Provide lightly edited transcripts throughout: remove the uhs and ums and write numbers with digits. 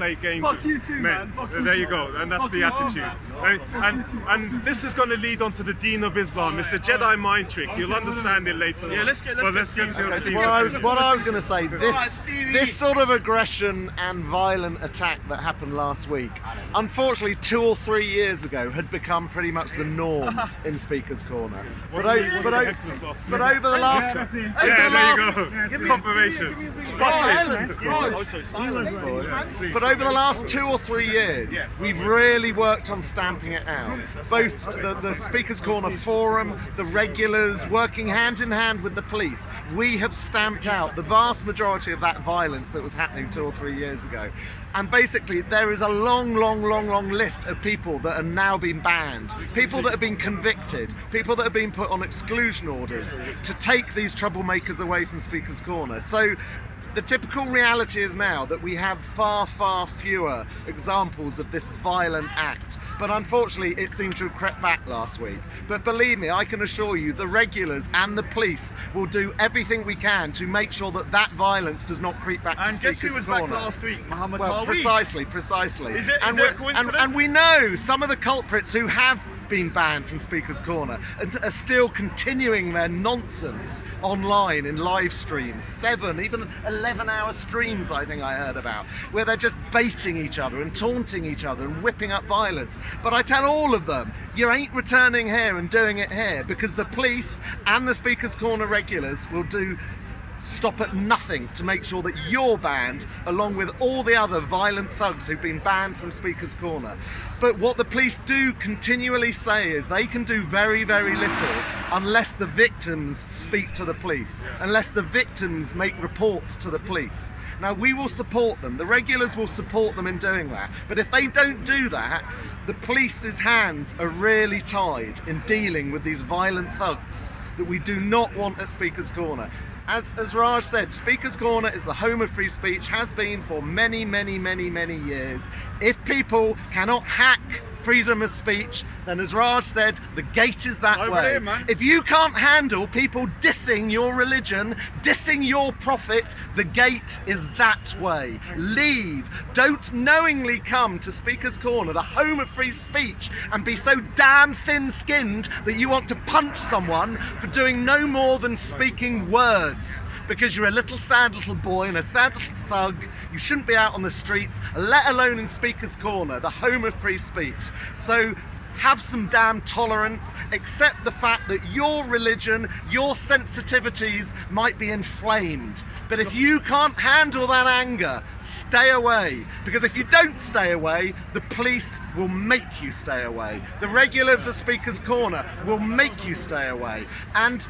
play games. Fuck you too, man. There you go, and that's the attitude. Right? And this is going to lead on to the Dean of Islam, Mr. Jedi Mind Trick. You'll understand it later. Yeah, let's get to your Stevie. What I was going to say, this sort of aggression and violent attack that happened last week, unfortunately 2 or 3 years ago had become pretty much the norm in Speaker's Corner. But over the last... Confirmation. But over the last 2 or 3 years, we've really worked on stamping it out. Both the Speaker's Corner forum, the regulars, working hand in hand with the police, we have stamped out the vast majority of that violence that was happening 2 or 3 years ago. And basically there is a long list of people that are now being banned, people that have been convicted, people that have been put on exclusion orders to take these troublemakers away from Speaker's Corner. So the typical reality is now that we have far fewer examples of this violent act, but unfortunately it seems to have crept back last week. But believe me, I can assure you the regulars and the police will do everything we can to make sure that that violence does not creep back to Speaker's Corner. And guess who was back last week? Muhammad Ali. Precisely. Is there a coincidence? And we know some of the culprits who have been banned from Speaker's Corner and are still continuing their nonsense online in live streams, 7, even 11-hour streams I think I heard about, where they're just baiting each other and taunting each other and whipping up violence. But I tell all of them, you ain't returning here and doing it here, because the police and the Speaker's Corner regulars will stop at nothing to make sure that you're banned, along with all the other violent thugs who've been banned from Speaker's Corner. But what the police do continually say is they can do very little unless the victims speak to the police, unless the victims make reports to the police. Now we will support them, the regulars will support them in doing that, but if they don't do that, the police's hands are really tied in dealing with these violent thugs that we do not want at Speaker's Corner. As Raj said, Speaker's Corner is the home of free speech, has been for many years. If people cannot hack freedom of speech, then as Raj said, the gate is that way. Here, man. If you can't handle people dissing your religion, dissing your prophet, the gate is that way. Leave. Don't knowingly come to Speaker's Corner, the home of free speech, and be so damn thin-skinned that you want to punch someone for doing no more than speaking words. Because you're a little sad little boy and a sad little thug. You shouldn't be out on the streets, let alone in Speaker's Corner, the home of free speech. So have some damn tolerance, accept the fact that your religion, your sensitivities might be inflamed. But if you can't handle that anger, stay away. Because if you don't stay away, the police will make you stay away. The regulars of Speaker's Corner will make you stay away. And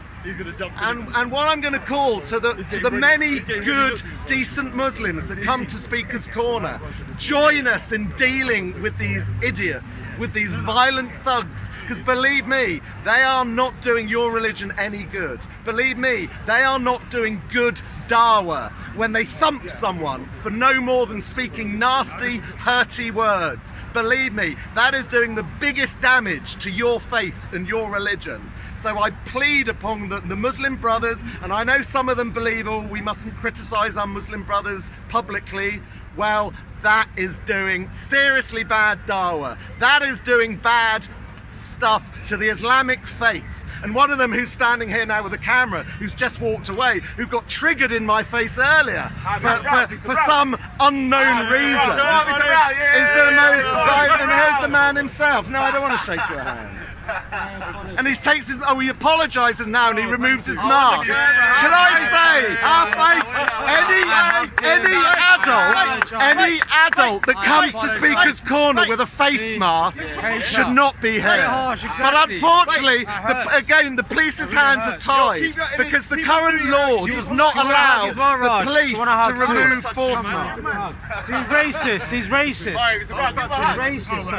what I'm going to call to the many good, decent Muslims that come to Speaker's Corner, join us in dealing with these idiots, with these violent thugs, because believe me, they are not doing your religion any good. Believe me, they are not doing good dawah when they thump someone for no more than speaking nasty, hurty words. Believe me, that is doing the biggest damage to your faith and your religion. So I plead upon the Muslim brothers, and I know some of them believe, oh, we mustn't criticize our Muslim brothers publicly. Well, that is doing seriously bad dawah. That is doing bad stuff to the Islamic faith. And one of them who's standing here now with a camera, who's just walked away, who got triggered in my face earlier for some unknown reason, is the most violent. And here's the man himself. No, I don't want to shake your hand. And he takes his, he apologises now and he removes his mask. Can I say, any adult that comes to Speaker's Corner with a face mask should not be here. But unfortunately, again, the police's hands are tied because the current law does not allow the police to remove force masks. He's racist.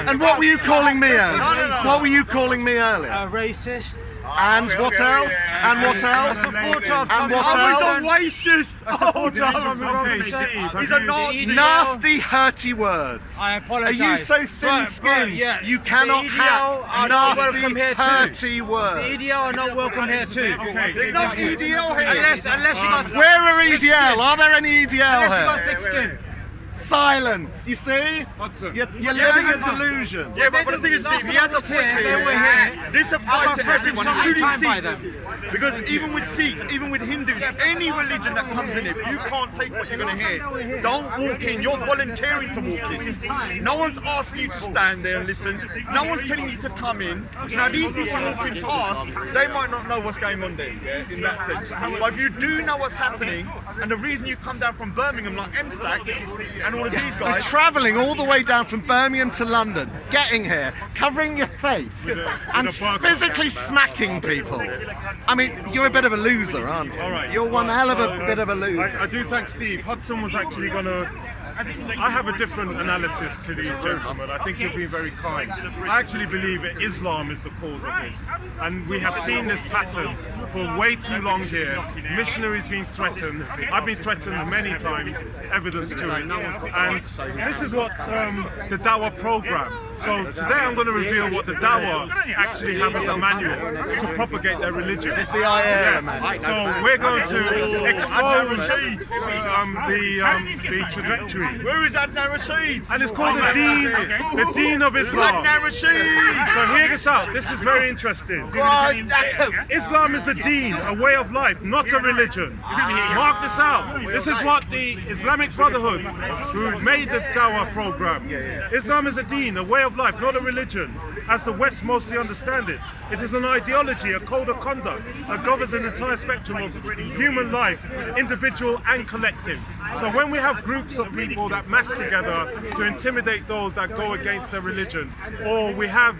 And what were you calling me earlier? What were you calling me earlier? Racist. And what else? And what else? And what else? He's a racist. He's a Nazi. Nasty, hurty words. I apologise. Are you so thin-skinned you cannot have nasty, hurty words? The EDL are not welcome here too. There's no EDL here. Unless you got. Where are EDL? Are there any EDL Unless you got here? thick skin. Silence. You see? Hudson. You're living in delusion. Yeah, but the thing is, Steve, he has a point here. we're here. This applies to everyone, so much including time by Sikhs. Because even with Sikhs, even with Hindus, any religion that comes in, if you can't take what you're going to hear, don't walk in. You're volunteering to walk in. No one's asking you to stand there and listen. No one's telling you to come in. Now, these people walking past, they might not know what's going on there, yeah, in that sense. But if you do know what's happening, and the reason you come down from Birmingham like M-Stacks and all of these And guys, travelling all the way down from Birmingham to London, getting here, covering your face, and with a burger. physically smacking people. I mean, you're a bit of a loser, aren't you? All right. You're one hell of a bit of a loser. I do thank Steve. Hudson was actually going to... I have a different analysis to these gentlemen. I think you're being very kind. I actually believe that Islam is the cause of this. And we have seen this pattern for way too long here. Missionaries being threatened. I've been threatened many times, evidence to it. And this is what the Dawah program. So today I'm going to reveal what the Dawah actually have as a manual to propagate their religion. It's the IAM, man. So we're going to expose the trajectory. where is Adnan Rashid? And it's called the Deen of Islam. Adnan Rashid! So hear this out. This is very interesting. Islam is a deen, a way of life, not a religion. Mark this out. This is what the Islamic Brotherhood, who made the Dawah program. Islam is a deen, a way of life, not a religion, as the West mostly understand it. It is an ideology, a code of conduct that governs an entire spectrum of human life, individual and collective. So when we have groups of people that mass together to intimidate those that go against their religion, or we have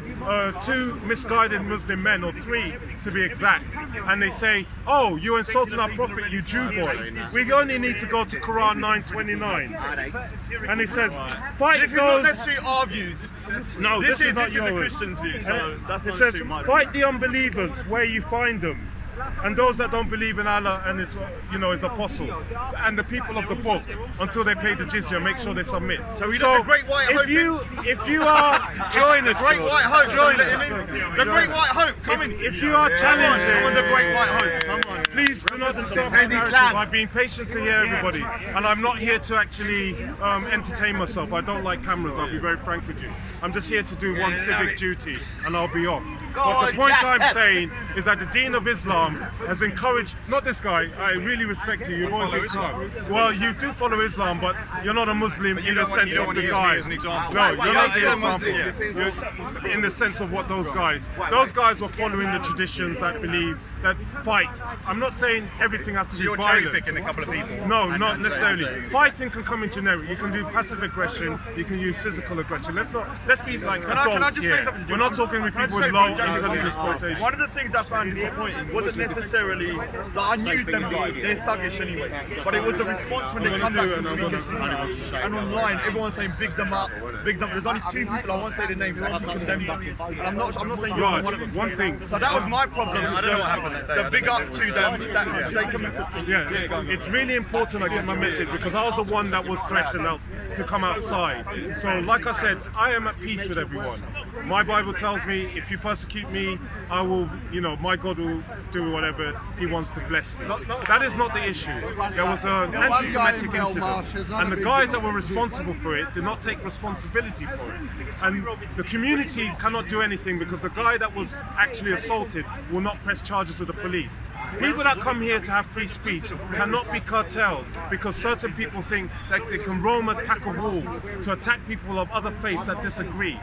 two misguided Muslim men, or three to be exact, and they say, oh, you're insulting our prophet, you Jew boy. We only need to go to Quran 9:29. And it says, fight This is not those... necessarily our views. No, this is not the yours. Christian's view, so that's It not says, necessarily my view. fight the unbelievers where you find them, and those that don't believe in Allah and his, his apostle, and the people of the book, until they pay the jizya, make sure they submit. So we got the Great White Hope. if you are join us, The Great White Hope, join let him in. us. The Great White Hope, come in. If you are challenging, Come on, the Great White Hope, come on. please do not disturb my narrative. I've been patient to hear everybody, and I'm not here to actually entertain myself. I don't like cameras, I'll be very frank with you. I'm just here to do one civic duty, and I'll be off. But the point I'm saying is that the Deen of Islam has encouraged, not this guy, I really respect you, you've always been calm. Well, you do follow Islam, but you're not a Muslim in the sense of the guys. No, you're not the example. You're in the sense of what those guys were following the traditions that believe, that fight. I'm not saying everything has to be violent. Picking a couple of people. No, not necessarily. Fighting can come in generic. You can do passive aggression, you can use physical aggression. Let's be like Can I adults just say here. something? We're not talking with Can I people just with say, low Jack, intelligence quotation. one of the things I found disappointing wasn't necessarily that I knew them guys, they're thuggish anyway, but it was the response when they come back from speakers and online, everyone's saying big them up, big them. There's only two people, I won't say the names, but I condemn them. And I'm not saying you're Right, one of them. one thing. So that was my problem. I don't know what happened. The big up to them, that they can. Yeah, it's really important I get my message, because I was the one that was threatened to come outside. So like I said, I am at peace with everyone. My Bible tells me if you persecute me, I will, my God will do whatever he wants to bless me. That is not the issue. There was an anti-Semitic incident, and the guys that were responsible for it did not take responsibility for it. And the community cannot do anything because the guy that was actually assaulted will not press charges with the police. People that come here to have free speech cannot be curtailed because certain people think that they can roam as pack of wolves to attack people of other faiths that disagree.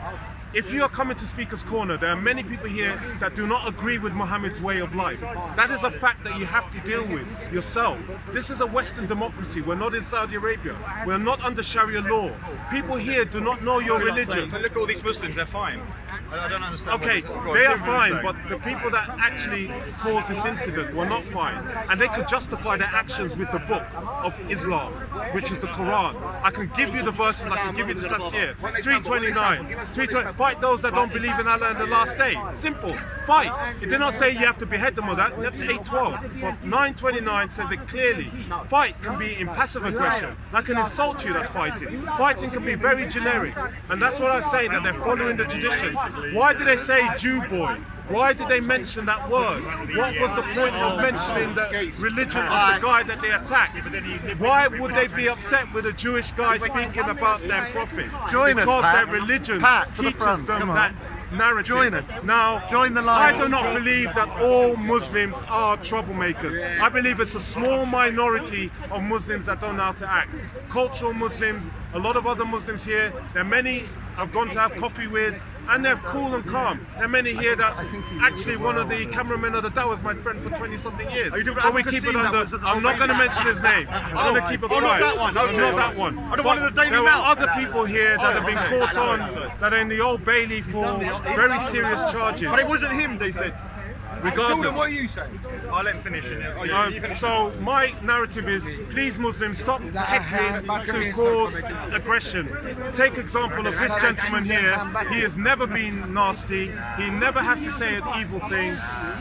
If you are coming to Speaker's Corner, there are many people here that do not agree with Muhammad's way of life. That is a fact that you have to deal with yourself. This is a Western democracy. We're not in Saudi Arabia. We're not under Sharia law. People here do not know your religion. But look at all these Muslims, they're fine. I don't understand. Okay, they are fine, but the people that actually caused this incident were not fine. And they could justify their actions with the book of Islam, which is the Quran. I can give you the verses, I can give you the tafsir. 329. Fight those that don't believe in Allah and the last day. Simple. Fight. It did not say you have to behead them or that. That's 8:12. But 9:29 says it clearly. Fight can be in passive aggression. I can insult you, that's fighting. Fighting can be very generic. And that's what I say, that they're following the traditions. Why did they say Jew boy? Why did they mention that word? What was the point of mentioning the religion of the guy that they attacked? Why would they be upset with a Jewish guy speaking about their prophet Join us, because Pat. their religion Pat, to the teaches front. them Come on. that narrative. Join us. Now, Join the line. I do not believe that all Muslims are troublemakers. I believe it's a small minority of Muslims that don't know how to act. Cultural Muslims, a lot of other Muslims here, there are many I've gone to have coffee with, and they're cool and calm. There are many here that actually one of the cameramen of the Dawah was my friend for 20-something years. Are you doing But we keep it under. I'm not going to mention his name. I'm going to keep it quiet. not that one. No, Okay. not that one. I don't want the Daily There Mail. are other people here that have been caught on, that are in the Old Bailey for very serious charges. But it wasn't him, they said. Regardless. What are you saying? I'll let him finish it. Oh, you finish. So my narrative is, please Muslims, stop heckling to cause aggression. Take example of this gentleman here. He has never been nasty. He never has to say an evil thing.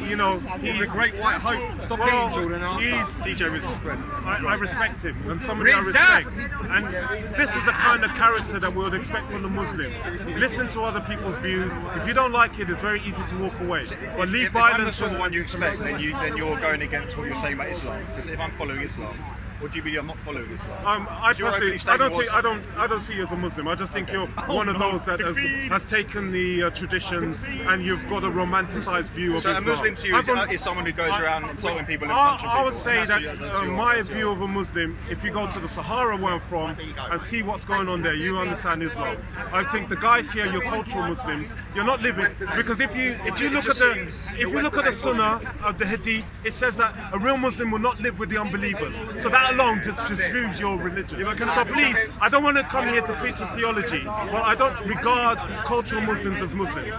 You know, he's The great white hope. Stop well, hitting Jordan. Answer. DJ was his friend. I respect him, and somebody I respect. And this is the kind of character that we would expect from the Muslims. Listen to other people's views. If you don't like it, it's very easy to walk away. But leave If I'm the violence. sort of one you expect, then you're going against what you're saying about Islam. Because if I'm following Islam, or do you believe I'm not following Islam? I Your personally, opening statement I don't see you as a Muslim. I just think you're one of those that has taken the traditions and you've got a romanticized view of So a Islam. Muslim to you is someone who goes around insulting people and punching people. I would say that That's your my view of a Muslim, if you go to the Sahara where I'm from and see what's going on there, you understand Islam. I think the guys here, you're cultural Muslims, you're not living, because if you look at the Sunnah of the Hadith, it says that a real Muslim will not live with the unbelievers. So that alone just disproves your religion. So please, I don't want to come here to preach a theology, but I don't regard cultural Muslims as Muslims.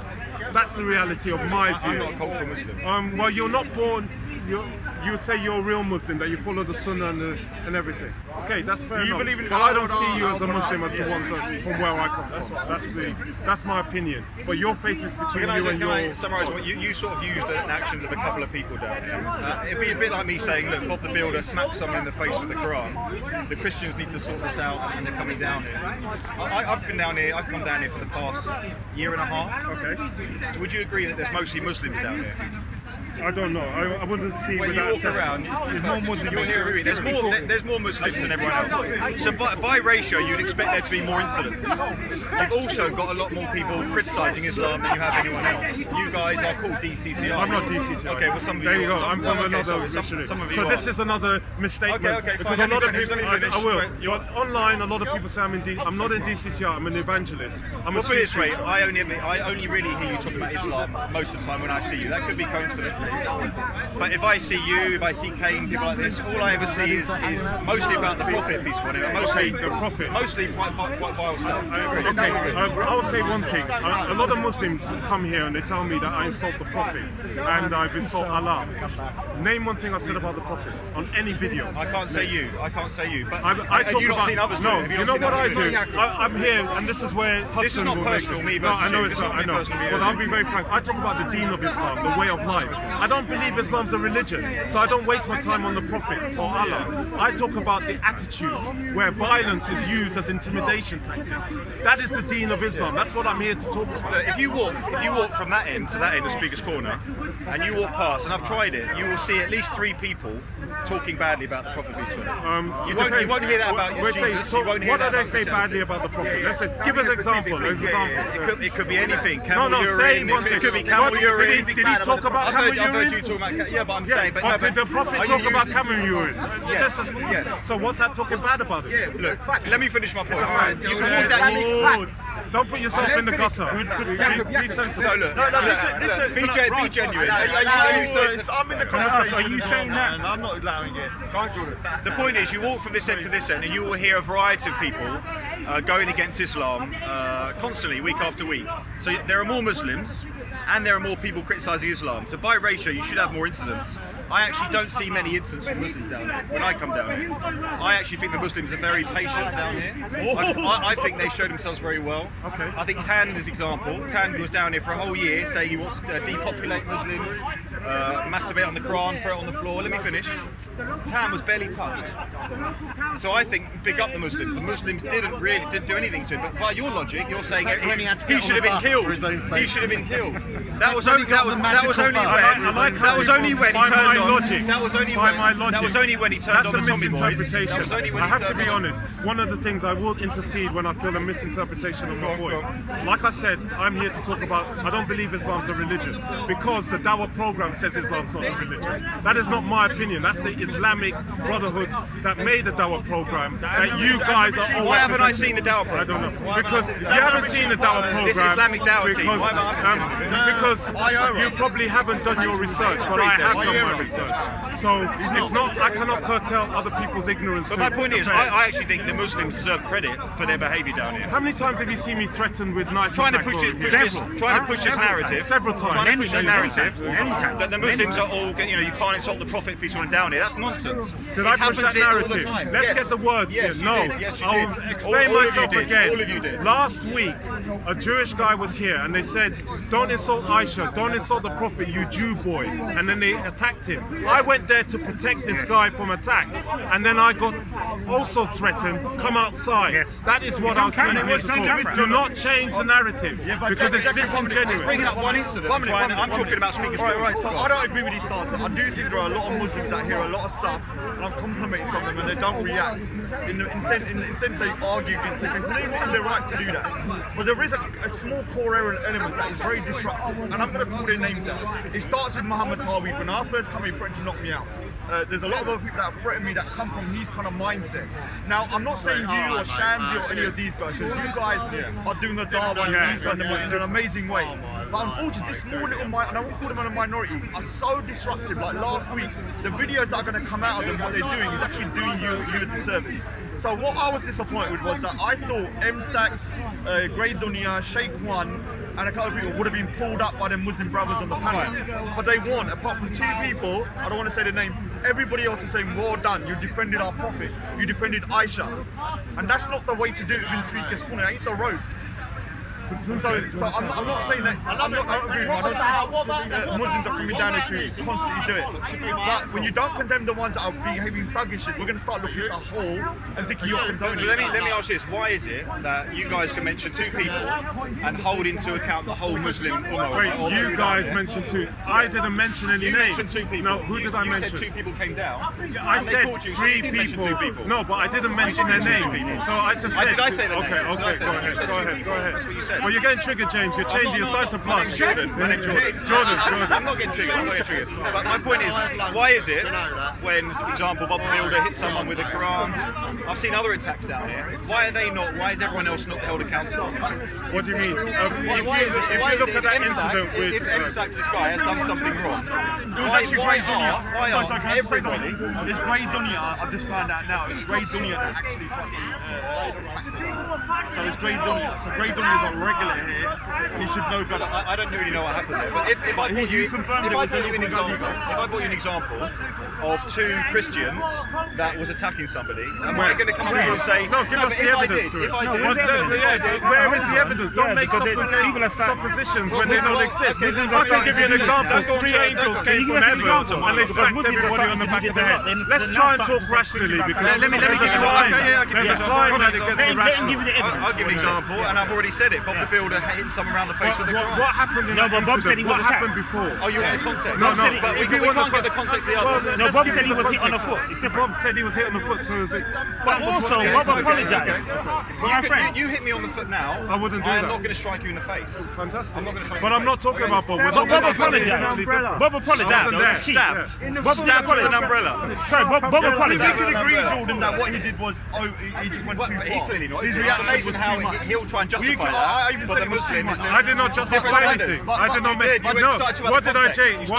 That's the reality of my view. I'm not a cultural Muslim. Well, you're not born. You would say you're a real Muslim, that you follow the Sunnah and everything. Okay, that's fair Do you enough. believe in But I don't see you as a Muslim as the ones from where I come from. That's my opinion. But your faith is between you and Can I your. summarise what you sort of used an actions of a couple of people down here? It'd be a bit like me saying, look, Bob the Builder smacked someone in the face with the Quran. The Christians need to sort this out, and they're coming down here. I've been down here. I've come down here for the past year and a half. Okay. Would you agree that there's mostly Muslims down here? I don't know. I wouldn't see When with you that walk around, assessment. there's more Muslims. You'll hear it. There's more Muslims than everyone else. So by ratio, you'd expect there to be more incidents. You've also got a lot more people criticising Islam than you have anyone else. You guys are called DCCI. I'm not DCCI. Okay, well some of there you go. are. I'm from Okay, another so missionary. some of you So are. this is another misstatement. Okay, because fine. a lot of Let me people, finish. I will. Right, you're- But online, a lot of people say I'm not in DCCI. I'm an evangelist. I'm a Well, put it this way, street I only really hear you talking about Islam most of the time when I see you. That could be coincidence. But if I see you, if I see Kane, people like this, all I ever see is mostly about the Prophet piece on it. Mostly the Prophet. Mostly quite vile stuff. Okay, I will say one thing. A lot of Muslims come here and they tell me that I insult the Prophet and I've insulted Allah. Name one thing I've said about the Prophet on any video. I can't say you. I can't say you. But I have talk you not about seen others do no. it? Have You not know seen what I others do? I'm here, and this is where Hudson This is not will make personal, it. me No, I versus know you. it's This not. is I not know. personal, But yeah. I'll be very frank. I talk about the deen of Islam, the way of life. I don't believe Islam's a religion, so I don't waste my time on the Prophet or Allah. I talk about the attitude where violence is used as intimidation tactics. That is the deen of Islam. That's what I'm here to talk about. Look, if you walk from that end to that end of Speaker's Corner, and you walk past, and I've tried it, you will see at least 3 people talking badly about the Prophet. You won't hear that about Wait, Jesus. so You won't hear what that do they about say Christianity. badly about the Prophet? Let's say, give us an example. It could be anything. No, Camel no, say urine. one thing. It could be What camel did urine. he talk about camel I've heard you urine? talking about. Yeah, but I'm Yeah, saying. but did the Prophet are you talk about using- camel urine? Yes, This is- yes. So what's that talking bad about it? Look, let me finish my point. You can Yeah. walk down. Oh, don't put yourself in the gutter. Be sensible. No, look. Listen. Be genuine. I'm in the conversation. Are you saying that? I'm not allowing it. The point is, you walk from this end to this end, and you will hear a variety of people going against Islam constantly, week after week. So there are more Muslims, and there are more people criticising Islam. So by ratio, you should have more incidents. I actually don't see many incidents from Muslims down here when I come down here. I actually think the Muslims are very patient down here. I think they show themselves very well. Okay. I think Tan is an example. Tan was down here for a whole year saying he wants to depopulate Muslims. masturbate on the Quran, throw it on the floor. Let me finish. Tam was barely touched. So I think, big up the Muslims. The Muslims didn't do anything to it. But by your logic, you're saying Except when he had to he get should on have the been bus for his own killed. He safety. should have been killed. Except That was when he only got on the magical when bus. that was only when he by turned my on. logic. That was only by when my logic. that was only when he turned That's on a the Tommy Boys. misinterpretation. That was only when I he have to turned be on. honest. One of the things I will intercede when I feel a misinterpretation of my voice. Like I said, I'm here to talk about. I don't believe Islam's a religion because the Dawah program says Islam's not a religion. That is not my opinion. That's the Islamic Brotherhood that made the Dawah program. That you guys are all. Why haven't I seen the Dawah I program? don't know. Because you haven't seen the Dawah program. This Islamic Dawah team. Because, Why haven't because you probably haven't done your research, but I have done my research. So it's not. I cannot curtail other people's ignorance. But to my point is, compare. I actually think the Muslims deserve credit for their behaviour down here. How many times have you seen me threatened with knife? Trying to attack push or- it, trying to push this narrative. Several times. Trying to push the narrative that the Muslims are all, you can't insult the Prophet, peace on down here. That's nonsense. Did It I push happens that here all the narrative? time. Let's Yes. get the words Yes, here. you No, did. Yes, you I'll did. explain All of you myself did. again. All of you did. Last week, a Jewish guy was here and they said, don't insult Aisha, don't insult the Prophet, you Jew boy. And then they attacked him. I went there to protect this guy from attack. And then I got also threatened, come outside. That is what I was bringing here to talk. Do not change the narrative because it's disingenuous. Bringing up one incident. I'm talking about speakers. Right. So I don't agree with these starters. I do think there are a lot of Muslims that hear a lot of stuff, and I'm complimenting some of them, and they don't react. In the sense they argue against it. It's in their right to do that. But there is a small core element that is very disruptive, and I'm going to call their names out. It starts with Muhammad Tawif. When I first come, he threatened to knock me out. There's a lot of other people that have threatened me that come from his kind of mindset. Now, I'm not saying you or Shamsi or any of these guys, because you guys are doing the Dawah in an amazing way. But unfortunately, this small little minority, and I won't call them a minority, are so disruptive. Like last week, the videos that are going to come out of them, what they're doing is actually doing you a disservice. So what I was disappointed with was that I thought M-Stacks, Grey Dunya, Sheikh One, and a couple of people would have been pulled up by the Muslim brothers on the panel. But they weren't, apart from two people, I don't want to say the name, everybody else is saying, well done, you defended our Prophet, you defended Aisha. And that's not the way to do it within Speaker's Corner, it ain't the road. So I'm not saying that, I don't agree, Muslims are coming down here to constantly do it. But when you don't condemn the ones that are behaving thuggish, we're going to start looking at the whole and thinking you're condoning. Let me ask you this: why is it that you guys can mention two people and hold into account the whole Muslim ummah? Wait, you guys mentioned two. I didn't mention any You names. mentioned two people. No, who did I You mention? said two people came down. I and they said called you, three you did mention people. two people. No, but I didn't mention their names. So I just said. Did I say their Okay, names? okay, Did I say go their ahead, names? go ahead, That's what you said. Well, you're getting triggered, James. You're changing your side to plus. Jordan. Jordan. I'm not getting triggered. I'm not getting triggered. But my point is, why is it when, for example, Bob Builder hits someone with a Quran? I've seen other attacks down here. Why are they not? Why is everyone else not held accountable? What do you mean? Why is If you look at that incident with. if M-Stacks, this guy has done something wrong, It was actually Grey Dunya. why Sorry, are can I just say everybody? something? It's Grey Dunya, I've just found out now. It's Grey Dunya that actually fucking. So it's Grey Dunya. So Grey Dunya is a regular here. He should know better. I don't really know what happened there. But if I brought you, if I brought you an example of two Christians that was attacking somebody, am I going to come up here and say, No, give us the evidence to it. Where is the evidence? Don't make suppositions when they don't exist. I can give you an example. Three angels came from heaven and they smacked everybody on the back of the head. Let's try and talk rationally because Let me give you there's a time that it gets irrational. I'll give you an example, and I've already said it. Bob the Builder hit someone around the face with a Quran. What happened in that incident? What happened before? Oh, you want the context? No, But if we you want can't get the context of the other. No, Bob said he was hit on the foot. Bob said he was hit on the foot, so is it? But also, Bob apologised. My friend. You hit me on the foot now. I wouldn't do I am that. not going to strike you in the face. Fantastic. I'm not gonna try But to I'm not face. talking about Bob. We're Bob talking about apologised. Bob apologised. Stabbed. Bob Stabbed with an umbrella. Sorry, Bob You apologised. can agree, Jordan, that what he did was, he just went too far. He clearly not. His It's reaction amazing was how too much. he'll try and justify I that. even But said the it was too Muslim much. is I did not justify anything. I did not make. No. What did I change?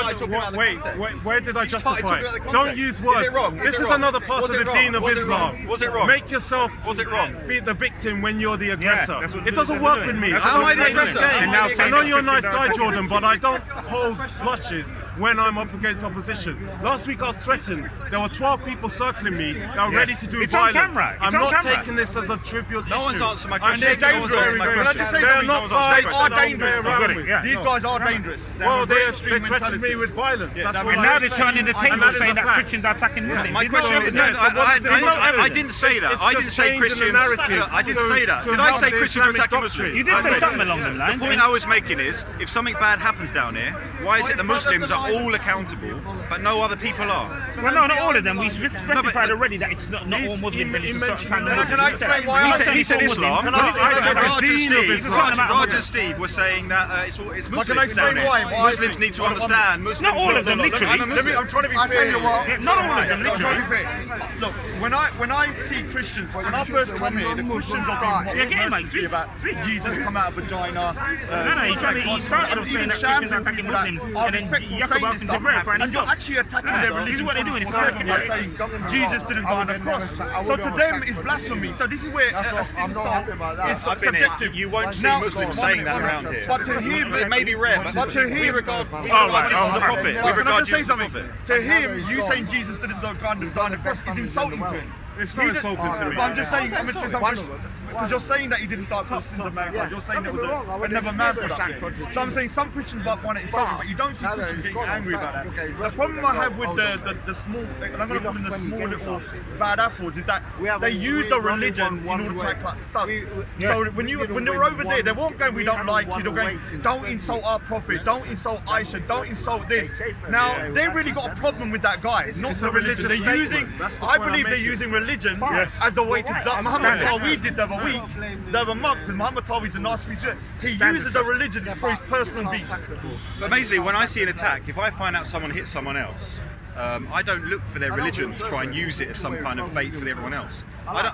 Where did I justify? Don't use words. This is another part of the deen of Islam. Was it wrong? Make yourself. Was it wrong? Be the victim when you're the aggressor. that's what It doesn't they're work doing. with me. That's I what don't they're play doing. this And game. now I know you're a nice guy, Jordan, but I don't hold blushes when I'm up against opposition. Last week I was threatened. There were 12 people circling me that were ready to do It's on violence. camera. It's I'm on not camera. taking this as a trivial issue. No one's answered my I'm question. They're taking it dangerous. very, very Can I just say They're something? not They guys are that don't dangerous. bear around me. Yeah. These guys are dangerous. Well, very they extreme threatened me mentality. with violence. That's that- all And I now was they're saying. turning the And table that is saying a that fact. Christians are attacking Muslims. My Did question not- is, no, so what is it? I didn't say that. It's I didn't just say changing the Christians. narrative I didn't say that. to Did I help say the Christians are Islamic attacking doctrine. Muslims? You did I say said something that. along them lines. The point I was making is, if something bad happens down here, why is it the Muslims are all accountable, but no other people are? Well, no, not all of them. We specified already that it's not all Muslims, but it's a certain kind of Can I explain why I He said Islam. Can I say Raj the dean of and Islam? Raj and Steve were saying that it's Muslims can I explain down here. why? Muslims need to understand. Muslims Not all of them, Look, literally. I'm trying to be I fair. tell you what. Yeah, not all of them, I'm trying to literally. be fair. Look, when I see Christians, when I first come here, the Christians are being Yeah, get him, mate. mercilessly about Jesus come out of vagina. No, he started off saying that Christians are attacking Muslims, and then Jacob asked him to verify, and he and you're stopped. actually attacking their This religion. is what they're doing, it's by circular. saying Jesus didn't die on the cross. So to them, it's blasphemy. So this is where I'm not happy about that. it's I've been here. subjective. You won't see Now- Muslims saying that around here. But to hear, It may be rare, but to hear, we regard right. you as a Oh, prophet. right. We can I regard just you say as a something? prophet. To him, you saying Jesus didn't die on the cross is insulting to him. It's not insulting to me. But I'm just saying, I'm just saying something. Because you're saying that he didn't die for the sins of mankind. You're saying there was another man for that. So I'm saying some Christians might find it insulting, but you don't see Christians getting angry about that. The problem I have with the small, and I'm going to call them the small little bad apples, is that they use the religion in order to act like thugs. So when they're over there, they won't go, we don't like you. They're going, don't insult our prophet, don't insult Aisha, don't insult this. Now, they've really got a problem with that guy, not It's the a religious religion. They're using, statement. That's the I point I'm believe they're making. using religion as a way to, like Muhammad Tawi did the other week, the other month, because Muhammad Tawi's a nasty piece of it. He uses the religion for his personal beef. But basically, when I see an attack, if I find out someone hit someone else, I don't look for their religion to try and use it as some kind of bait for everyone else.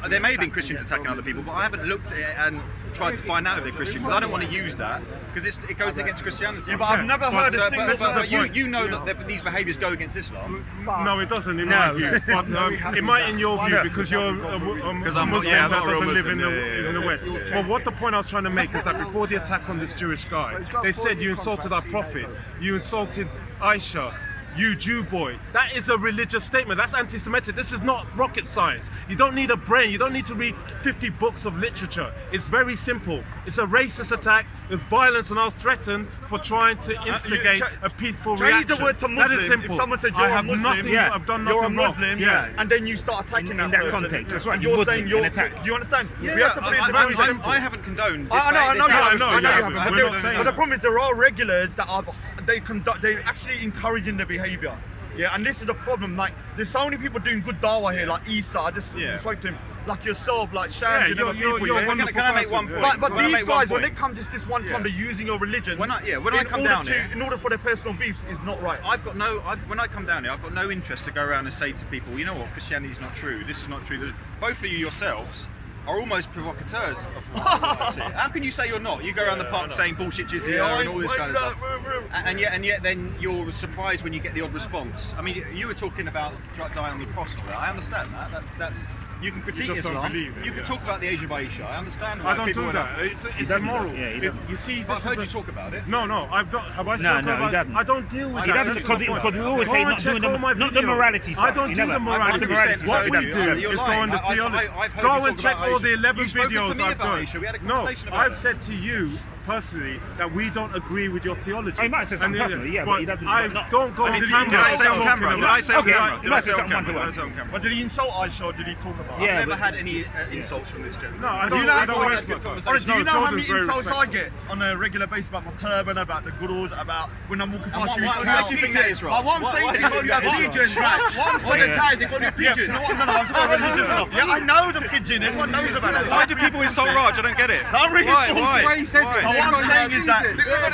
There may have been Christians attacking other people, but I haven't looked at it and tried to find out if they're Christians, because I don't want to use that, because it goes against Christianity. Yeah, but I've never heard a single... But you know that these behaviours go against Islam. No, it doesn't in my view. But it might in your view because you're a I'm Muslim not that a real doesn't live in Muslim, the West. But what the point I was trying to make is that before the attack on this Jewish guy, they said you insulted our prophet, you insulted Aisha, you Jew boy. That is a religious statement. That's anti-Semitic. This is not rocket science. You don't need a brain. You don't need to read 50 books of literature. It's very simple. It's a racist attack. It's violence, and I was threatened for trying to instigate a peaceful Change reaction. the word to Muslim. That is simple. If someone said you're I have a Muslim, nothing. Yeah. I've done you're a nothing wrong. Muslim, Yeah. and then you start attacking In that that person. context, that's right. And You you're would saying be you're... an attack. Do you understand? Yeah, We have to put it very simple. I haven't condoned this. I know you haven't. I know you haven't. haven't. We're not saying But the that. problem is there are regulars that are they're actually encouraging the behaviour. Yeah, and this is the problem. Like, there's so many people doing good dawah here, like Isa. I just spoke to him, like yourself, like Shams and other people. you're a yeah? wonderful Can I make one person. point? But Can I these make one guys, when point? they come just this one time, they're using your religion. When I come down here, in order for their personal beefs, is not right. When I come down here, I've got no interest to go around and say to people, you know what, Christianity is not true, this is not true. Both of you yourselves are almost provocateurs. How can you say you're not? You go around the park saying bullshit jizya and all this kind of stuff. And yet then you're surprised when you get the odd response. I mean, you were talking about dying on the cross and all that. I understand that. That's you can critique just don't Islam. believe it, You can yeah. talk about the Asian by Aisha. I understand why I don't people do are that. It's immoral. Yeah, he If- doesn't. you see, But this I've heard is you talk about it. No, I've not. Have I No, spoken no, he about? doesn't. I don't deal with He that. doesn't, This is because the point. we always Go say and not check doing all my not the videos. morality stuff. I don't He do never. the morality. 100%. What No, we you do don't. You're is go lying. on the I've theology. heard you Go talk and check about all the Aisha. 11 You've spoken to videos me I've about done. Aisha. We had a No, conversation about I've that. said to you personally that we don't agree with your theology. Oh, he might have said something personally, yeah, but he doesn't- I not- don't go on Did camera. I say on talking camera? Did about- I say on Okay, camera? you Did I must say have on said camera? something Did I say on camera? But did he insult Aisha or did he talk about Yeah, her? I've never but- had any insults from this gentleman. No, I Do don't. you know, I don't do waste my time. Honestly, do you know how many Jordan's very insults I respectful. get on a regular basis about my turban, about the gurus, about when I'm walking past you? Why do you think that is wrong? What I'm saying to you, you have pigeon, right? What I'm saying, They call you pigeon. no, I'm talking about religious stuff. Yeah, I know the pigeon. Everyone knows about that. Why do people insult Raj? I don't get it. I'm really Why? confused. Why? Why he says it. What I'm saying is that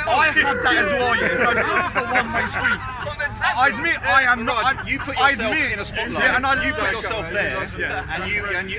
I have that as well, yeah. So it's a one-way street. I admit I am not. You put I yourself admit, in a spotlight. yeah, and you put yourself there,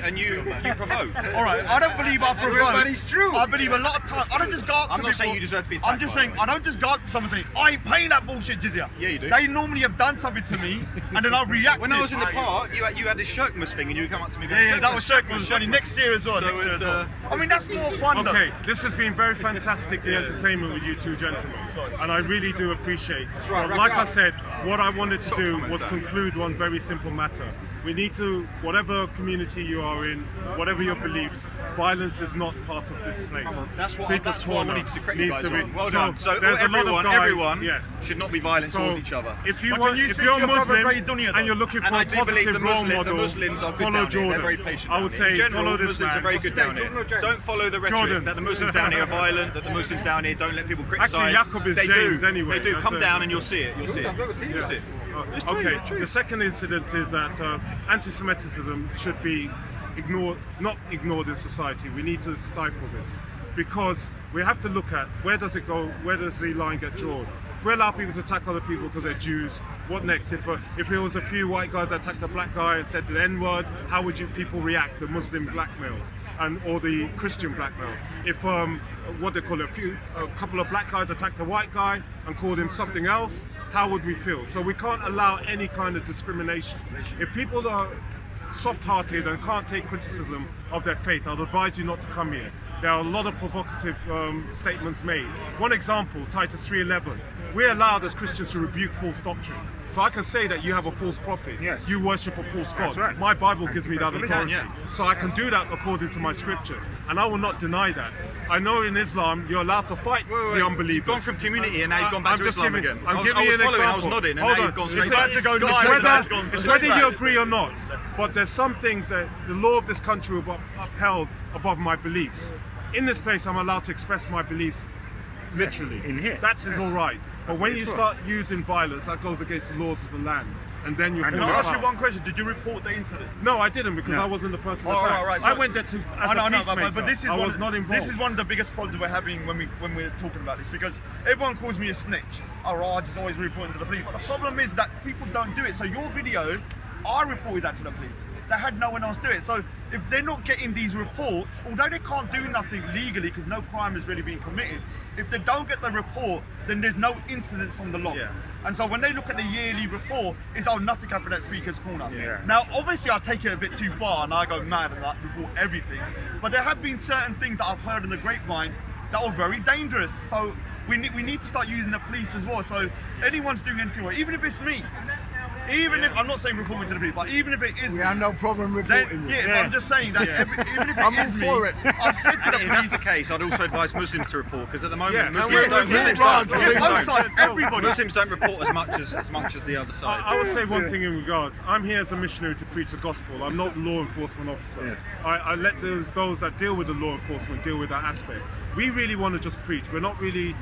and you provoke. All right, I don't believe I provoke. But it's true. I believe a lot of times. I don't just go up to I'm not people. saying you deserve to be I'm attacked, just by saying the way. I don't just go up to someone saying I ain't paying that bullshit jizya. Yeah, you do. They normally have done something to me, and then I react. When I was in the park, you had this Shirkmas thing, and you would come up to me. going, Yeah, that was Shirkmas funny. Next year as well. So next year it's, as well. I mean, that's more fun though. Okay, this has been very fantastic, the entertainment with you two gentlemen, and I really do appreciate. But like I said, what I wanted to do was conclude one very simple matter. We need to, whatever community you are in, whatever your beliefs, violence is not part of this place. That's what Speaker's I Corner wanted to correct you needs guys to be. on. Well done. So there's a lot of guys, everyone yeah. should not be violent So towards each other. if you But want, can you if speak you're to your brother Muslim Ray Dunya, and you're looking for And a I do believe positive role the model, Muslims are good follow down here. Jordan. They're very patient. I would down here. say in general, follow this Muslims man. are very good down here. Don't follow the rhetoric Jordan. that the Muslims down here are violent. That the Muslims down here don't let people criticise. Actually, Jacob is they James do. anyway. They do. That's Come a- down and you'll see it. You'll see it. I've never seen You'll that. see it. Okay, the second incident is that anti-Semitism should be not ignored in society. We need to stifle this because we have to look at where does it go, where does the line get drawn. If we allow people to attack other people because they're Jews, what next? If it was a few white guys that attacked a black guy and said the N-word, how would people react? The Muslim blackmails or the Christian blackmails. If what they call it, a couple of black guys attacked a white guy and called him something else, how would we feel? So we can't allow any kind of discrimination. If people are soft-hearted and can't take criticism of their faith, I'd advise you not to come here. There are a lot of provocative statements made. One example, Titus 3:11. We're allowed as Christians to rebuke false doctrine. So I can say that you have a false prophet. Yes. You worship a false God. right. My Bible gives me that authority. yeah. So I can do that according to my scriptures. And I will not deny that. I know in Islam you're allowed to fight the unbelievers. You've gone from community and now you've gone back I'm to just Islam giving, again. I'm I was giving you an following, example. I was nodding, and Hold now on. you've gone It's straight back. to go it's live. it's whether you agree or not. But there's some things that the law of this country will be upheld above my beliefs. In this place, I'm allowed to express my beliefs literally. In here. That is all right. But when you Sure. start using violence, that goes against the laws of the land. And then you And Can fall I ask you apart. one question? Did you report the incident? No, I didn't because No. I wasn't the person Oh, attacked. right, I so- went there to as I know, a I know, peacemaker. but this is I one, was not involved. This is one of the biggest problems we're having when we're talking about this, because everyone calls me a snitch. Oh, Raj is always reporting to the police. But the problem is that people don't do it. So your video, I reported that to the police. They had no one else do it. So if they're not getting these reports, although they can't do nothing legally because no crime is really being committed, if they don't get the report, then there's no incidents on the log. Yeah. And so when they look at the yearly report, it's nothing happened at Speaker's Corner. Yeah. Now, obviously, I take it a bit too far and I go mad and I report everything. But there have been certain things that I've heard in the grapevine that are very dangerous. So we need to start using the police as well. So anyone's doing anything wrong, even if it's me, even if I'm not saying report me to the police, but even if it is We me, have no problem reporting then, you. yeah, but I'm just saying that even if it I'm is all me, for it. I've said to the And if that's police. the case, I'd also advise Muslims to report because at the moment Yeah, and Muslims we're- don't. we're- Muslims Raj, don't. please Both don't. sides, everybody. Muslims don't report as much as the other side. I would say one thing in regards. I'm here as a missionary to preach the gospel. I'm not a law enforcement officer. I let those that deal with the law enforcement deal with that aspect. We really want to just preach. We're not really.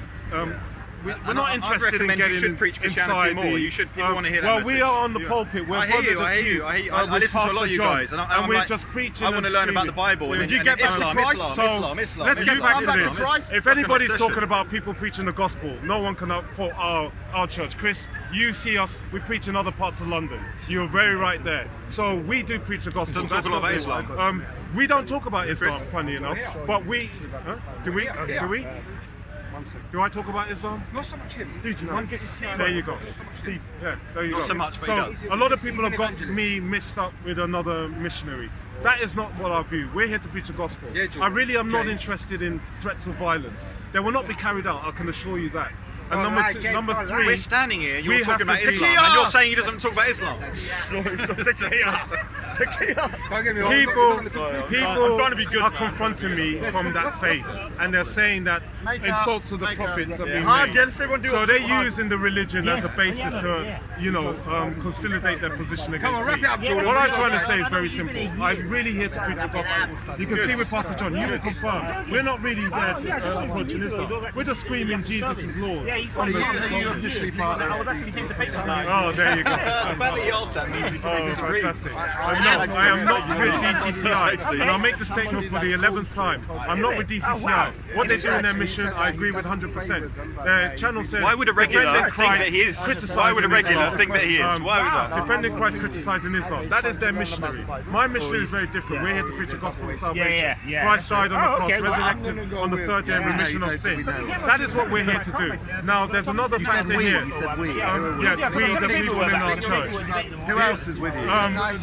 We're And not I'd interested in recommend you getting should preach Christianity inside more. the. You should- people want to hear that Well, we message. are on the Yeah. pulpit. We're I hear one of you, the I hear few, you, I hear you. with I listen to a lot of Pastor you John, guys, and we're like, just preaching. I want to and learn about the screaming. Bible. Did And you get back to Islam, Christ? Islam, So Islam, Islam. let's get Islam, back to Islam, this. Islam. If Like an anybody's obsession. talking about people preaching the gospel, no one can fault our church. Chris, you see us, we preach in other parts of London. You're very right there. So we do preach the gospel. Don't talk a lot about Islam. We don't talk about Islam, funny enough, but we. Do we? Do we? Do I talk about Islam? Not so much him. Dude, you One know? gets his team. There you go. Not so much him. Yeah, there you Not go. so much, but so he does. a lot of people He's have an got evangelist. me mixed up with another missionary. That is not what our view. We're here to preach the gospel. Yeah, Jordan. I really am not James. interested in threats of violence. They will not be carried out, I can assure you that. And All number right, two, James, number all right. three, We're standing here, We you're have talking about to- Islam, and you're saying he doesn't talk about Islam. Don't get me wrong. people, I'm trying to people be good, are man. confronting me from that faith, and they're saying that insults to the prophets are being Hard, made. yeah, let's say one do So it. they're Hard. using the religion as a basis to, consolidate their position Come on, against wrap me. it up, Jordan. What I'm trying to say is very simple. I'm really here to preach the gospel. You can see with Pastor John, you will confirm. We're not really there to approaching Islam. We're just screaming Jesus is Lord. On the- You're officially part of it. Oh, there you go. The fact that he asked that means he probably Oh, disagrees. fantastic. I I am not with DCCI, and I'll make the statement for the 11th time. I'm not with DCCI. What they do in their mission, I agree with 100%. Their channel says, Why would a regular defending think that Christ, he is? criticizing Why would a regular Islam. think that he is? Why would that? Defending Christ, criticizing Islam. That is their missionary. My missionary is very different. We're here to preach the gospel of salvation. Christ died on the cross, resurrected on the third day in remission of sins. That is what we're here to do. Now, there's another factor here. You said we. We, the people in our church. Who else is with you?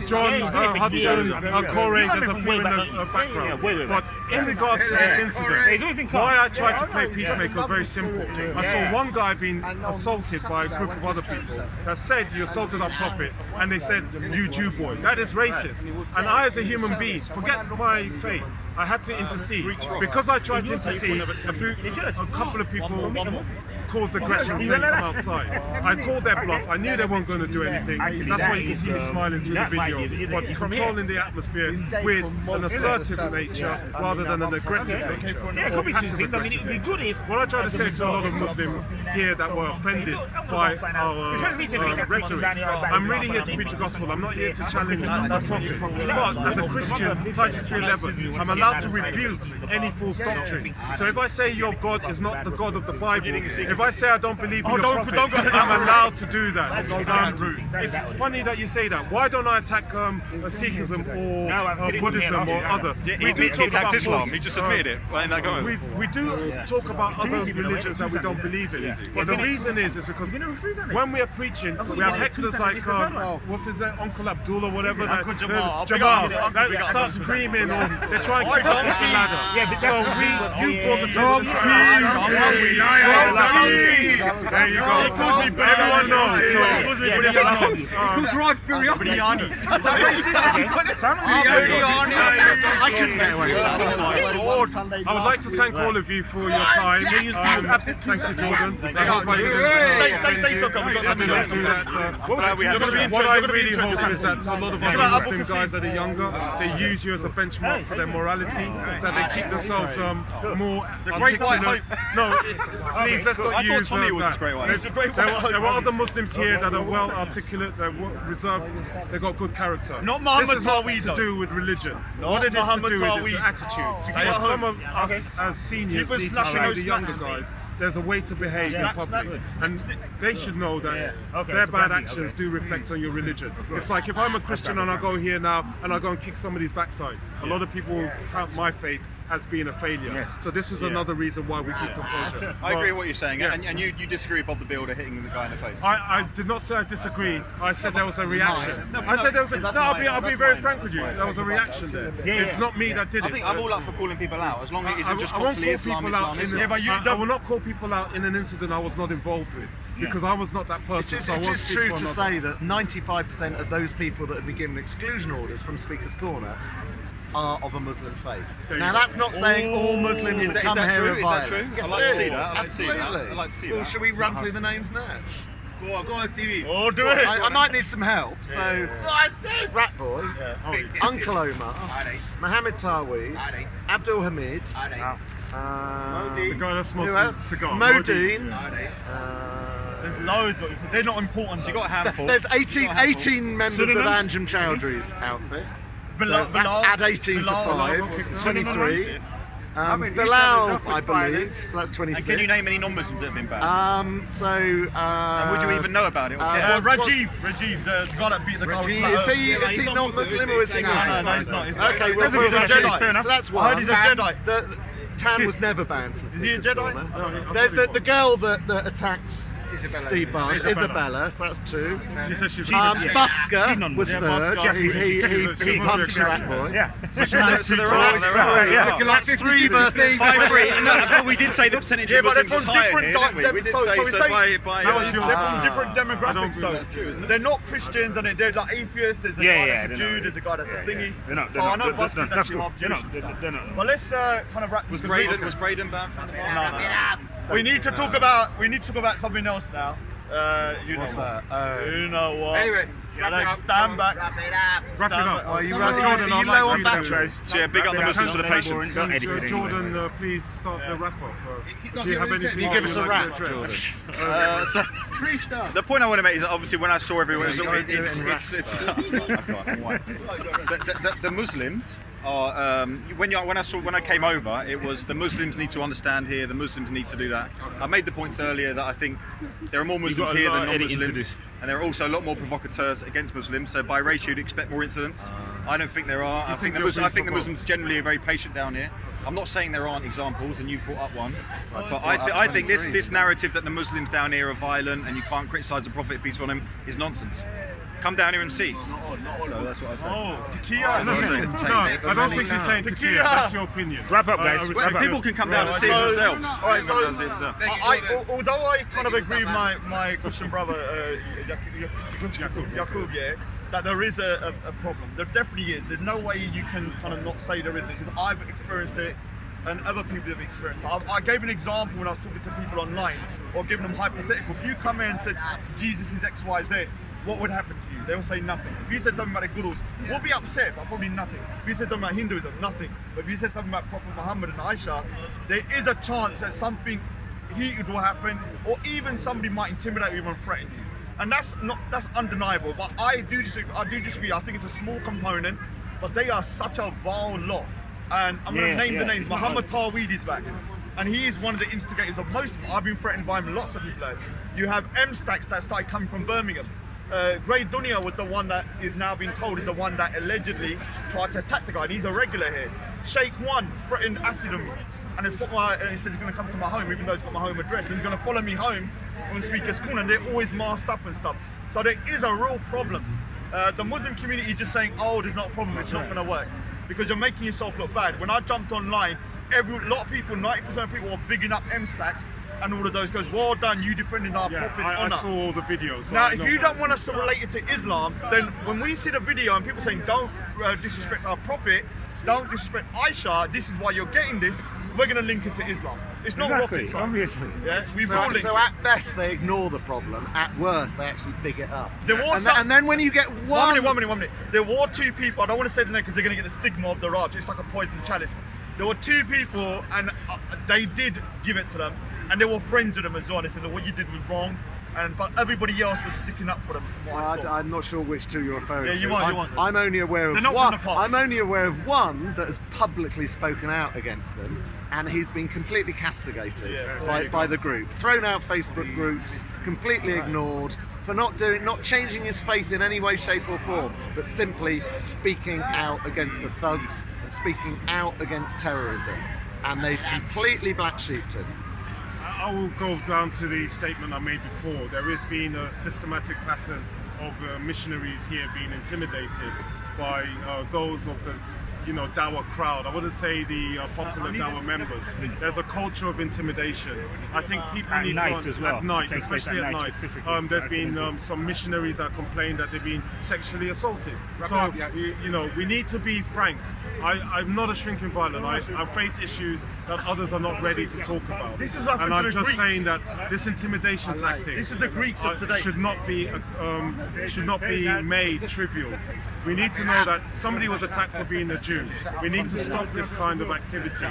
John Hudson, Corey, there's a few in the background. But in regards to this incident, why I tried to play peacemaker was very simple. I saw one guy being assaulted by a group of other people that said, you assaulted our prophet, and they said, you Jew boy. That is racist. And I, as a human being, forget my faith, I had to intercede. Because I tried to intercede, a couple of people caused aggression, saying come outside. I called their bluff. I knew they weren't going to do anything. That's why you can see me smiling through the video. But controlling the atmosphere with an assertive nature rather than an aggressive nature or passive aggressive. What I try to say to a lot of Muslims here that were offended by our rhetoric, I'm really here to preach the gospel. I'm not here to challenge the prophet. But as a Christian, Titus 3:11, I'm allowed to rebuke any false doctrine. So if I say your God is not the God of the Bible, if I say I don't believe in your prophet, I'm allowed to do that. It's funny that you say that. Why don't I attack Sikhism or Buddhism or other? We do talk about Islam. He just admitted it. Why ain't that going? We do talk about other religions that we don't believe in. But the reason is because when we are preaching, we have hecklers like what's his name, Uncle Abdullah, whatever. Jamal that start screaming or they try and keep us off the ladder. So you brought attention to us. There you go. Everyone knows. Because right Biryani. I couldn't get away with that. I would like to thank all of you for your time. Thank you, Jordan. Stay so calm. We got something else to do. What I really hope is that a lot of other Muslim guys that are younger, they use you as a benchmark for their morality, that they keep themselves more articulate. No, please, let's not use that. There are other Muslims here that are well articulate, they're reserved, they've got good character. Not Muhammad This is not Tawhid, to do with religion. What it is to do with is attitude. But some of us as seniors need to show the younger guys there's a way to behave in public, and they should know that their bad actions do reflect on your religion. It's like if I'm a Christian and I go here now and I go and kick somebody's backside, a lot of people count my faith as being a failure. So this is another reason why we keep composure. I agree with what you're saying, and you disagree with Bob the Builder hitting the guy in the face. I did not say I disagree. I said there was a reaction. I said there was a, no, I'll be very frank with you. There was a reaction there. It's not me that did it. I think I'm all up for calling people out, as long as it isn't just I won't constantly call Islam, people out Islam, in Islam. I will not call people out in an incident I was not involved with, because I was not that person. It is true to say that 95% of those people that have been given exclusion orders from Speaker's Corner are of a Muslim faith. Now that's not saying all Muslims that come here are violent. Is that true? Yes, I'd like to see it is. that. Absolutely. I'd like to see that. Well, should we run through the names now? Go on, Stevie. Oh, do it. I might need some help. So, Go on, Steve. Rat Boy, Uncle Omar, Mohammed Taweed, Abdul Hamid, The guy that smokes who else? a cigar. Modine. There's loads, but they're not important. You got a handful. There's 18 members of Anjem Chowdhury's outfit. So that's add 18 to 5, 23. Bilal, I believe, so that's 26. And can you name any non-Muslims that have been banned? And would you even know about it? Or care? Rajiv, the guy that beat the guy. Is he not Muslim or is he not? No, he's not. Okay, well, He's a Jedi. so that's I one. heard he's a Jedi. Tan was never banned from he a Speaker's Jedi? Corner. There's the girl that attacks Steve Barnes, Isabella, so that's 2. She says she's Busker was 3rd. He punched Rat Boy. So there are. That's 3 versus 5-3. No, but we did say the percentage of but they're Muslims from was higher different here, didn't we? We did say they're from I different don't demographics believe though. They're not Christians and they're like atheists. There's a guy that's a Jew. There's a guy that's a thingy. So I know Busker's actually half Jewish. But let's kind of wrap this. Was Braden banned? No. We need to talk about something else now. You What's know that? You know what? Anyway, Yeah, like, stand back. Wrap it up. Wrap it up. Well, you Jordan, Jordan, I'd you like low on you battery. So yeah, big up the Muslims for the patience. Don't edit it Jordan, please start the wrap up. He's not Do you have giving anything? his You give us you'd a like wrap, to address? Jordan. So Freestyle. the point I want to make is that obviously when I saw everyone, Yeah, you gotta do it in raps, the Muslims are when I came over, it was the Muslims need to understand here, the Muslims need to do that. I made the points earlier that I think there are more Muslims got a here lot than of editing to non-Muslims, do. and there are also a lot more provocateurs against Muslims. So by ratio, you'd expect more incidents. I don't think there are. I think you're being the provoked? Muslims generally are very patient down here. I'm not saying there aren't examples, and you brought up one, but I think this narrative that the Muslims down here are violent and you can't criticise the Prophet, peace be on him, is nonsense. Come down here and see. So that's what I say. Oh, Tequila. No, I don't think you're saying tequila. That's your opinion. Wrap up, guys. respect Wrap it. up. People can come down and see it themselves. All right, so Everyone does it themselves. although I kind of agree with my Christian brother Yakub, yeah, that there is a problem. There definitely is. There's no way you can kind of not say there isn't, because I've experienced it and other people have experienced it. I gave an example when I was talking to people online, or giving them hypothetical. If you come in and said Jesus is X, Y, Z, what would happen to you? They will say nothing. If you said something about the Gurus, we'll be upset, but probably nothing. If you said something about Hinduism, nothing. But if you said something about Prophet Muhammad and Aisha, there is a chance that something heated will happen, or even somebody might intimidate you and threaten you. And that's undeniable. But I do disagree. I think it's a small component, but they are such a vile lot. And I'm going to name the names. Muhammad Tawhid is back, and he is one of the instigators of most of them. I've been threatened by him, lots of people have. You have M-Stacks that started coming from Birmingham. Grey Dunya was the one that is now being told is the one that allegedly tried to attack the guy, and he's a regular here. Sheikh One threatened acid on me, and he said he's going to come to my home, even though he's got my home address. He's going to follow me home on Speaker's Corner, and they're always masked up and stuff. So there is a real problem. The Muslim community is just saying, oh, there's not a problem, it's not going to work, because you're making yourself look bad. When I jumped online, a lot of people, 90% of people were bigging up M-Stacks, and all of those goes, well done, you defending our Prophet's honour. I saw all the videos. So Now, if you don't want us to relate it to Islam, then when we see the video and people saying don't disrespect our Prophet, don't disrespect Aisha, this is why you're getting this, we're going to link it to Islam. It's not rocket science. Obviously. Yeah, we will link So it. at best they ignore the problem, at worst they actually big it up. There was And then when you get one minute. There were two people, I don't want to say the name because they're going to get the stigma of the Raj, it's like a poison chalice. There were two people and they did give it to them, and they were friends of them as well. They said that what you did was wrong, but everybody else was sticking up for them. from what I saw. I'm not sure which two you're referring Yeah, to. you might. I'm only aware of They're not one. from the park. I'm only aware of one that has publicly spoken out against them, and he's been completely castigated by the group, thrown out Facebook groups, completely ignored for not changing his faith in any way, shape, or form, but simply speaking out against the thugs, speaking out against terrorism, and they've completely black sheeped him. I will go down to the statement I made before. There has been a systematic pattern of missionaries here being intimidated by those of the Dawa crowd. I wouldn't say the popular Dawa members. There's a culture of intimidation. I think people At need night to as well. at night, Takes place especially at at night night. specifically. There's been some missionaries that complained that they've been sexually assaulted. So we need to be frank. I'm not a shrinking violet. I face issues that others are not ready to talk about. This is what and happened I'm to the just Greeks. saying that this intimidation tactic This is the Greeks of today. should not be made trivial. We need to know that somebody was attacked for being a Jew. We need to stop this kind of activity.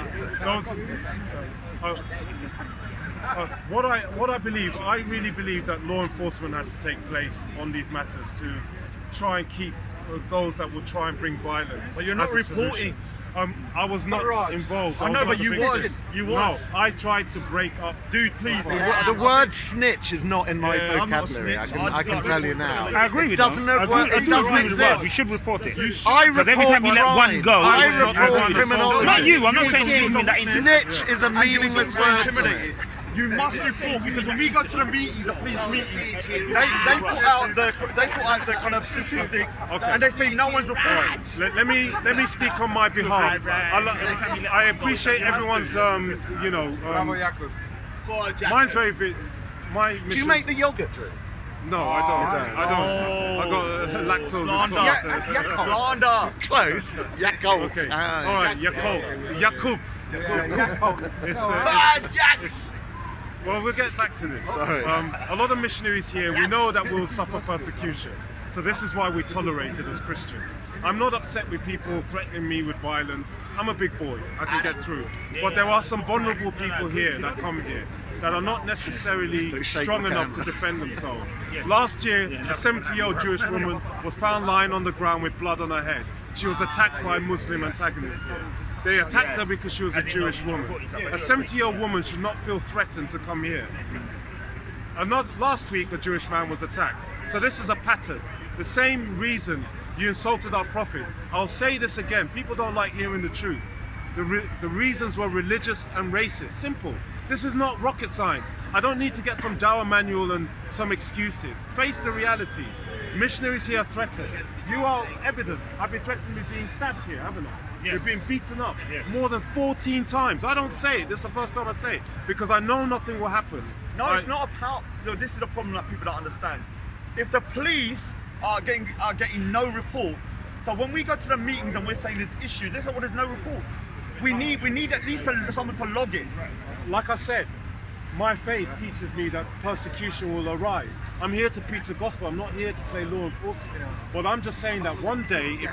What I believe, I really believe that law enforcement has to take place on these matters to try and keep those that will try and bring violence. But you're not as a solution. reporting. I was not involved. I know, was but not you the was. victim. You was. No, I tried to break up. Dude, please. The word snitch is not in my Yeah, I'm not a vocabulary. snitch. I can tell you now. I agree with It doesn't you. know I word- agree- I it do doesn't agree with the word. exist. We should report it. I But every time you let report one go, I it's not report everyone criminology. Not you, I'm not saying you mean that incident. Snitch is a meaningless word to me. You must report, because when we go to the meetings, the police meetings, they put out the kind of statistics, and they say no one's reporting. Let me speak on my behalf. I appreciate everyone's mine's very my mission. Do you make the yogurt drinks? No, I don't. I got lactose. Slander. Close. Yakult. Okay. All right, Yakub. It's, Ah, Jax! Well, we'll get back to this. Sorry. A lot of missionaries here, we know that we'll suffer persecution. So this is why we tolerate it as Christians. I'm not upset with people threatening me with violence. I'm a big boy, I can get through. But there are some vulnerable people here that come here that are not necessarily strong enough to defend themselves. Last year, a 70-year-old Jewish woman was found lying on the ground with blood on her head. She was attacked by Muslim antagonists here. They attacked her because she was a Jewish woman. A 70-year-old woman should not feel threatened to come here. Last week, a Jewish man was attacked. So this is a pattern. The same reason you insulted our prophet. I'll say this again, people don't like hearing the truth. The reasons were religious and racist. Simple. This is not rocket science. I don't need to get some Dawah manual and some excuses. Face the realities. Missionaries here are threatened. You are evidence. I've been threatened with being stabbed here, haven't I? Yeah. We've been beaten up more than 14 times. I don't say it. This is the first time I say it because I know nothing will happen. No, it's not about. This is the problem that people don't understand. If the police are getting no reports, so when we go to the meetings and we're saying there's issues, they say, well, there's no reports. We need at least someone to log it. Like I said, my faith teaches me that persecution will arise. I'm here to preach the gospel. I'm not here to play law enforcement. But I'm just saying that one day, if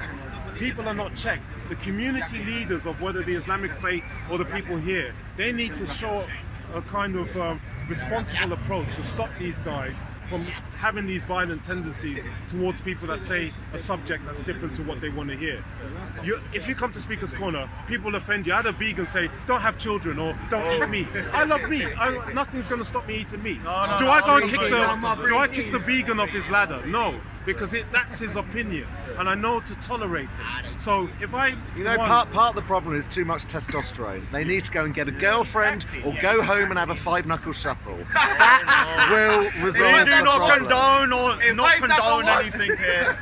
people are not checked, the community leaders of whether the Islamic faith or the people here, they need to show a kind of responsible approach to stop these guys from having these violent tendencies towards people that say a subject that's different to what they want to hear. If you come to Speaker's Corner, people offend you. I had a vegan say, don't have children or don't eat meat. I love meat. Nothing's going to stop me eating meat. Do I go and kick the vegan off his ladder? No, because that's his opinion, and I know to tolerate it. So if I, part of the problem is too much testosterone. They need to go and get a girlfriend or go home and have a 5-knuckle shuffle. That will resolve We do the not problem. condone or not five knuckle condone what? anything here.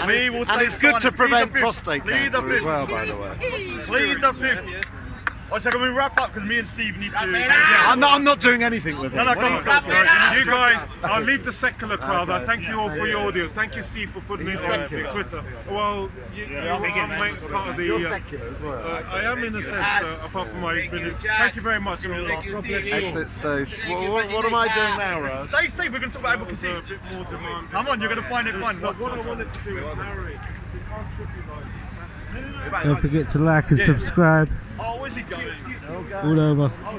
We will And stay it's good to silent. prevent Plead the prostate fifth. Plead the cancer as fifth. well, by the way. Plead the fifth. One second, we wrap up because me and Steve need to. I'm not doing anything with it. No, come on, you guys, I'll leave the secular crowd. I thank you all for your audience. Thank you, Steve, for putting it on Twitter. Well, I'm part of the. You're secular as well. I am in a sense, apart from my religion. Thank you very much. Thank you, God bless Steve. you all. Exit stage. What am I doing now, Raz? Stay, we're going to talk about advocacy. There's a bit more demand. Come on, you're going to find it fun. But what I wanted to do is narrate. We can't trivialize this. Don't forget to like and subscribe Oh, where's he going? all over. Oh,